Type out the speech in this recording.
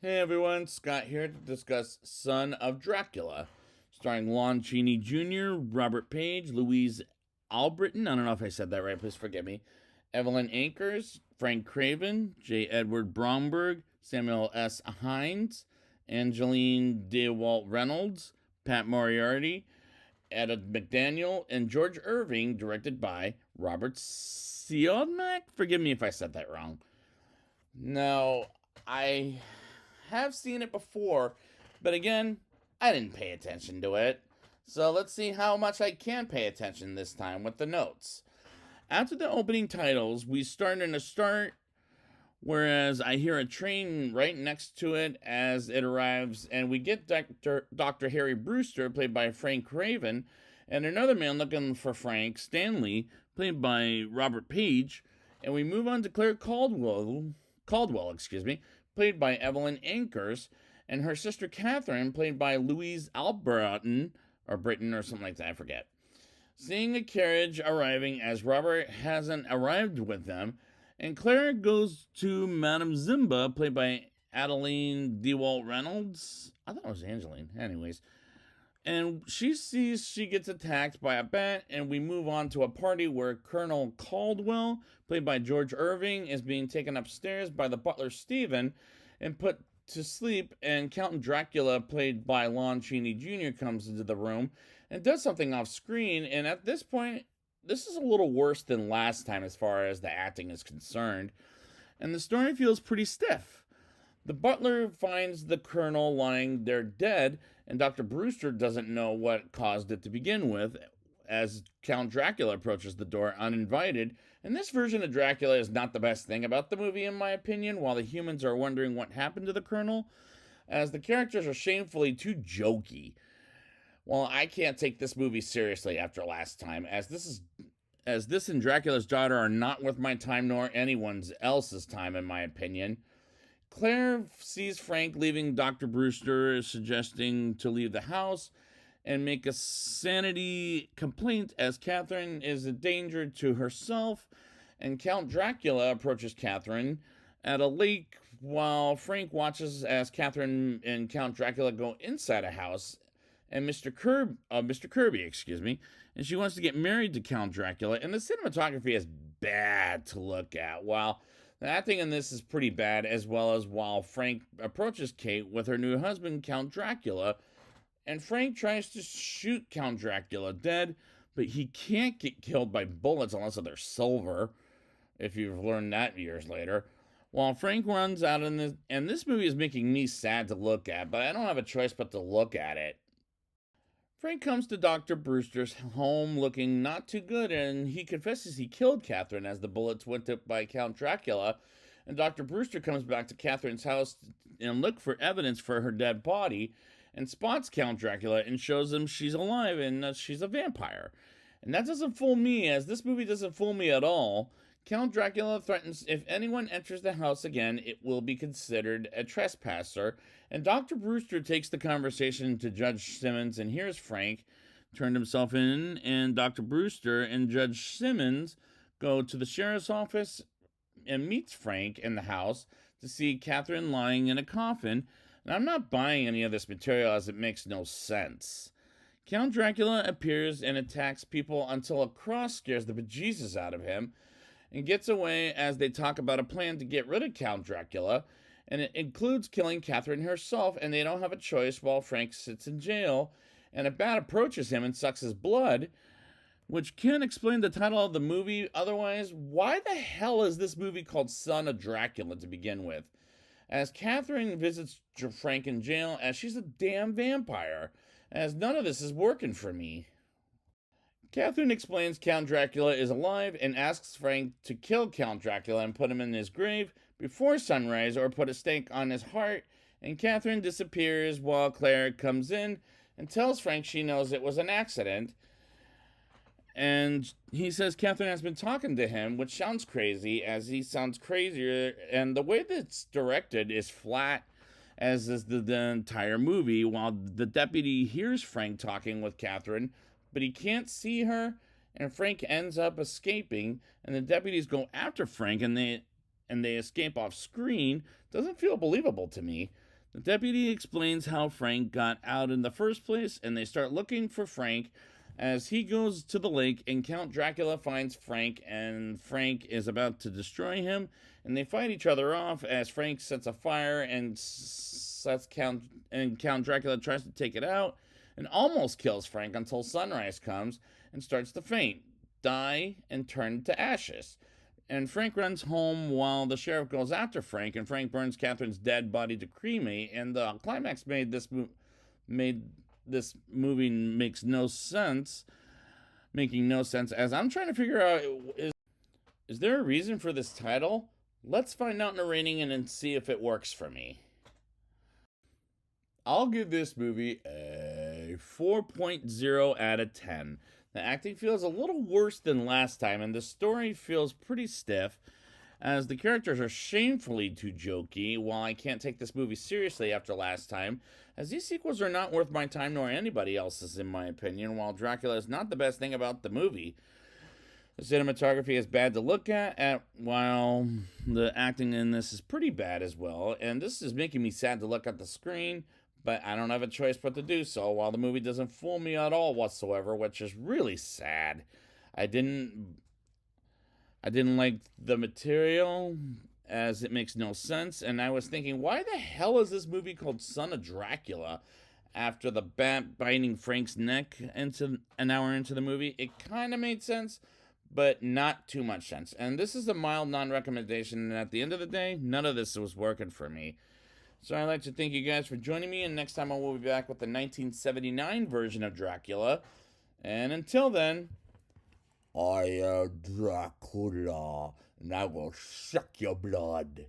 Hey everyone, Scott here to discuss Son of Dracula, starring Lon Chaney Jr., Robert Page, Louise Albritton, I don't know if I said that right, please forgive me, Evelyn Akers, Frank Craven, J. Edward Bromberg, Samuel S. Hines, Angeline DeWalt Reynolds, Pat Moriarty, Etta McDaniel, and George Irving, directed by Robert Siodmak. Forgive me if I said that wrong. Now, I have seen it before, but again, I didn't pay attention to it. So let's see how much I can pay attention this time with the notes. After the opening titles, we start in a start, whereas I hear a train right next to it as it arrives, and we get Dr. Harry Brewster, played by Frank Craven, and another man looking for Frank, Stanley, played by Robert Page, and we move on to Claire Caldwell, played by Evelyn Ankers, and her sister Catherine, played by Louise Albritton, or Britain, or something like that, I forget. Seeing a carriage arriving as Robert hasn't arrived with them, and Claire goes to Madame Zimba, played by Adeline DeWalt Reynolds. I thought it was Angeline. Anyways. And she sees she gets attacked by a bat, and we move on to a party where Colonel Caldwell, played by George Irving, is being taken upstairs by the butler Stephen and put to sleep, and Count Dracula, played by Lon Chaney Jr., comes into the room and does something off screen, and at this point, this is a little worse than last time as far as the acting is concerned, and the story feels pretty stiff. The butler finds the colonel lying there dead, and Dr. Brewster doesn't know what caused it to begin with, as Count Dracula approaches the door uninvited. And this version of Dracula is not the best thing about the movie, in my opinion, while the humans are wondering what happened to the colonel, as the characters are shamefully too jokey. Well, I can't take this movie seriously after last time, as this and Dracula's Daughter are not worth my time nor anyone else's time, in my opinion. Claire sees Frank leaving Dr. Brewster, suggesting to leave the house and make a sanity complaint, as Catherine is a danger to herself, and Count Dracula approaches Catherine at a lake while Frank watches as Catherine and Count Dracula go inside a house, and Mr. Kirby, and she wants to get married to Count Dracula, and the cinematography is bad to look at, while the acting in this is pretty bad, as well as while Frank approaches Kate with her new husband, Count Dracula, and Frank tries to shoot Count Dracula dead, but he can't get killed by bullets unless they're silver, if you've learned that years later. While Frank runs out and this movie is making me sad to look at, but I don't have a choice but to look at it. Frank comes to Dr. Brewster's home looking not too good, and he confesses he killed Catherine as the bullets went up by Count Dracula, and Dr. Brewster comes back to Catherine's house and looks for evidence for her dead body, and spots Count Dracula and shows him she's alive and she's a vampire. And that doesn't fool me, as this movie doesn't fool me at all. Count Dracula threatens if anyone enters the house again, it will be considered a trespasser, and Dr. Brewster takes the conversation to Judge Simmons, and here's Frank turned himself in, and Dr. Brewster and Judge Simmons go to the sheriff's office and meets Frank in the house to see Catherine lying in a coffin, and I'm not buying any of this material as it makes no sense. Count Dracula appears and attacks people until a cross scares the bejesus out of him, and gets away as they talk about a plan to get rid of Count Dracula, and it includes killing Catherine herself, and they don't have a choice while Frank sits in jail, and a bat approaches him and sucks his blood, which can explain the title of the movie. Otherwise, why the hell is this movie called Son of Dracula to begin with? As Catherine visits Frank in jail, as she's a damn vampire, as none of this is working for me. Catherine explains Count Dracula is alive and asks Frank to kill Count Dracula and put him in his grave before sunrise or put a stake on his heart, and Catherine disappears while Claire comes in and tells Frank she knows it was an accident, and he says Catherine has been talking to him, which sounds crazy, as he sounds crazier, and the way that it's directed is flat, as is the entire movie, while the deputy hears Frank talking with Catherine, but he can't see her, and Frank ends up escaping, and the deputies go after Frank, and they escape off screen. Doesn't feel believable to me. The deputy explains how Frank got out in the first place, and they start looking for Frank as he goes to the lake, and Count Dracula finds Frank, and Frank is about to destroy him, and they fight each other off as Frank sets a fire and Count Dracula tries to take it out and almost kills Frank until sunrise comes and starts to faint, die, and turn to ashes. And Frank runs home while the sheriff goes after Frank, and Frank burns Catherine's dead body to cremate. And the climax made this movie makes no sense, making no sense. As I'm trying to figure out, is there a reason for this title? Let's find out in the rating and see if it works for me. I'll give this movie a 4.0 out of 10. The acting feels a little worse than last time, and the story feels pretty stiff, as the characters are shamefully too jokey. While I can't take this movie seriously after last time, as these sequels are not worth my time nor anybody else's, in my opinion, while Dracula is not the best thing about the movie. The cinematography is bad to look at, while the acting in this is pretty bad as well, and this is making me sad to look at the screen, but I don't have a choice but to do so, while the movie doesn't fool me at all whatsoever, which is really sad. I didn't like the material, as it makes no sense, and I was thinking, why the hell is this movie called Son of Dracula? After the bat biting Frank's neck into an hour into the movie, it kind of made sense, but not too much sense. And this is a mild non-recommendation, and at the end of the day, none of this was working for me. So I'd like to thank you guys for joining me, and next time I will be back with the 1979 version of Dracula. And until then, I am Dracula, and I will suck your blood.